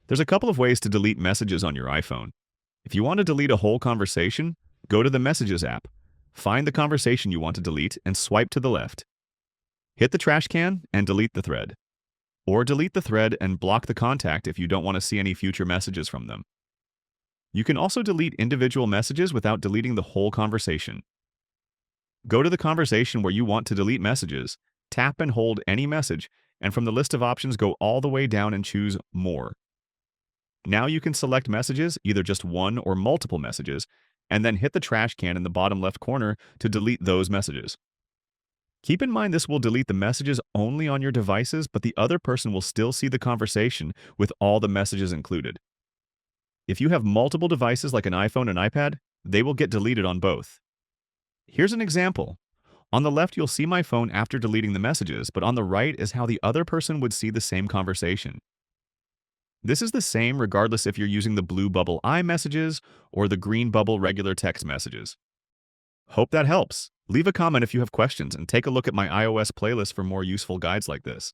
There's a couple of ways to delete messages on your iPhone. If you want to delete a whole conversation, go to the Messages app. Find the conversation you want to delete and swipe to the left. Hit the trash can and delete the thread. Or delete the thread and block the contact if you don't want to see any future messages from them. You can also delete individual messages without deleting the whole conversation. Go to the conversation where you want to delete messages, tap and hold any message, and from the list of options go all the way down and choose More. Now you can select messages, either just one or multiple messages, and then hit the trash can in the bottom left corner to delete those messages. Keep in mind this will delete the messages only on your devices, but the other person will still see the conversation with all the messages included. If you have multiple devices like an iPhone and iPad, they will get deleted on both. Here's an example. On the left, you'll see my phone after deleting the messages, but on the right is how the other person would see the same conversation. This is the same regardless if you're using the blue bubble iMessages or the green bubble regular text messages. Hope that helps. Leave a comment if you have questions and take a look at my iOS playlist for more useful guides like this.